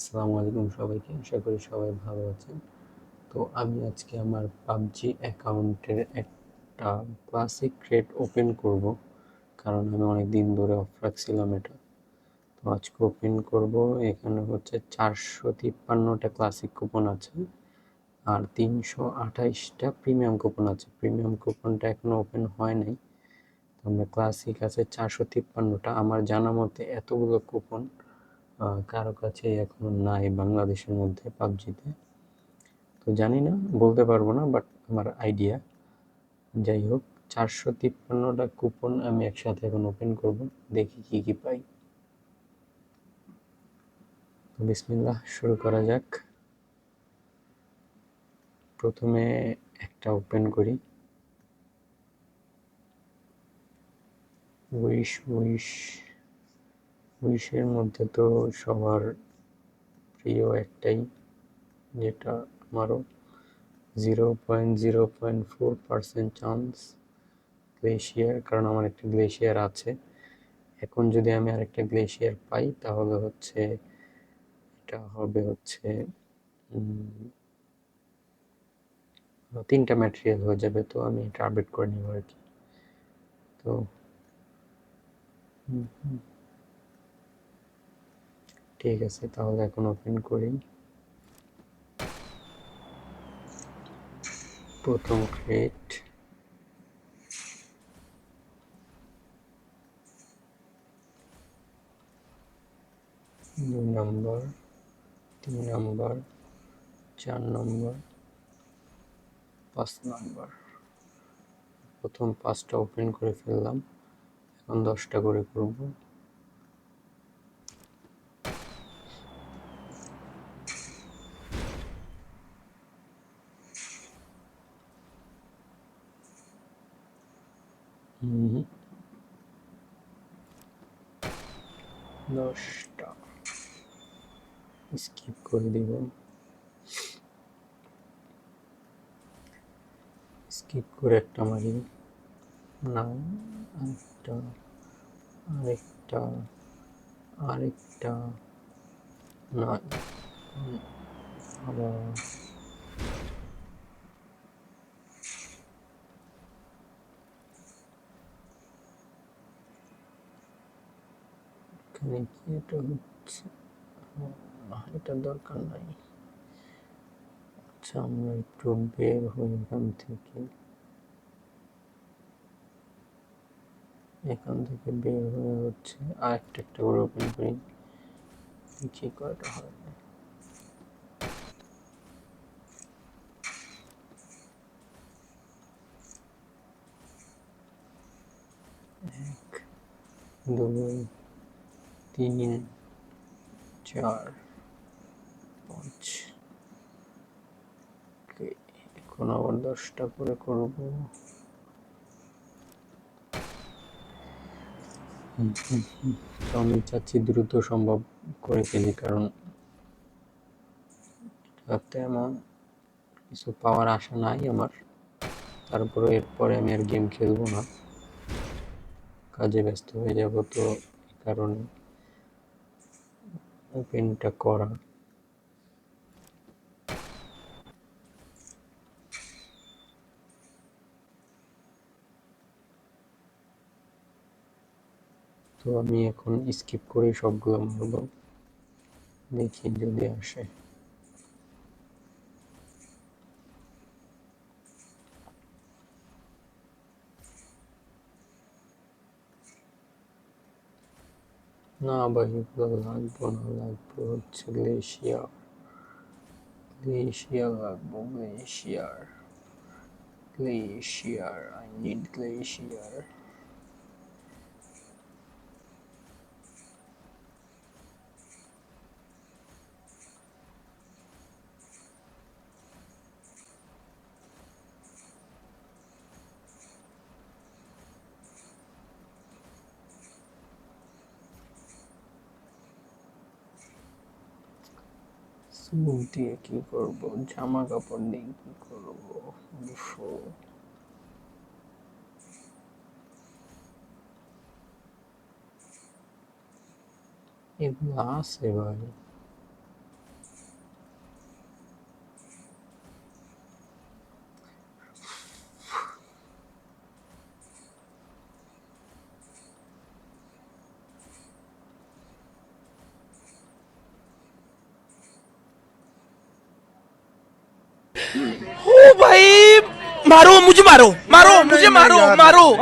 আসসালামু আলাইকুম সবাইকে, আশা করি সবাই ভালো আছেন। তো আমি আজকে আমার পাবজি অ্যাকাউন্টের একটা ক্লাসিক রেড ওপেন করব, কারণ আমি অনেক দিন ধরে অফ রাখছিলাম এটা। তো আজকে ওপেন করব। এখানে হচ্ছে 453টা ক্লাসিক কুপন আছে আর 328টা প্রিমিয়াম কুপন আছে। প্রিমিয়াম কুপনটা এখনো ওপেন হয় নাই। আমরা ক্লাসিক আছে 453টা। আমার জানা মতে এতগুলো কুপন কারো কাছে এখনো নাই বাংলাদেশের মধ্যে পাবজিতে। তো জানি না, বলতে পারবো না, বাট আমার আইডিয়া। যাই হোক, 453টা কুপন আমি একসাথে এখন ওপেন করব, দেখি কি কি পাই। তো বিসমিল্লাহ, শুরু করা যাক। প্রথমে একটা ওপেন করি। উইশের মধ্যে তো সবার প্রিয় একটাই, যেটা আমারও 0.04% চান্স গ্লেশিয়ার, কারণ আমার একটা গ্লেশিয়ার আছে। এখন যদি আমি আরেকটা গ্লেশিয়ার পাই তাহলে হচ্ছে এটা হবে হচ্ছে 3টা ম্যাটেরিয়াল হয়ে যাবে। তো আমি এটা আপডেট করে নিব আর কি। তো ঠিক আছে, তাহলে এখন ওপেন করি। প্রথম ক্রেট, দুই নম্বর, 3 নম্বর, 4 নম্বর, 5 নম্বর। প্রথম 5টা ওপেন করে ফেললাম, এখন 10টা করে করব। দশটা স্কিপ করে দিব। স্কিপ করে একটা মারি না, আরেকটা, আরেকটা, আরেকটা, না, আবার এখানে কি এটা হচ্ছে? এটা দরকার নাই। আচ্ছা, আমরা একটু বের হই এখান থেকে। বের হয়ে হচ্ছে আরেকটা একটা করে ওপেন করি, দেখি কয়টা হয়। এক, দুই, 3, 4, 5। এখন আবার 10টা করে করব। তো আমি চাচ্ছি দ্রুত সম্ভব করে ফেলি, কারণ তেমন কিছু পাওয়ার আশা নাই আমার। তারপরে এরপরে আমি আর গেম খেলবো না, কাজে ব্যস্ত হয়ে যাব। তো এই কারণে ওপেনটা করা। তো আমি এখন স্কিপ করে সবগুলো মারব, দেখি যদি আসে। না ভাই, এগুলো লাগবো না, লাগবে হচ্ছে গ্লেশিয়ার। গ্লেশিয়ার লাগবো, glacier, glacier, I need glacier. Suit দিয়ে কি করব, জামা কাপড় দিয়ে কি করব? এগুলো আছে ভাই, ओ भाई, मारो मुझे, मारो मारो मुझे, मारो मारो।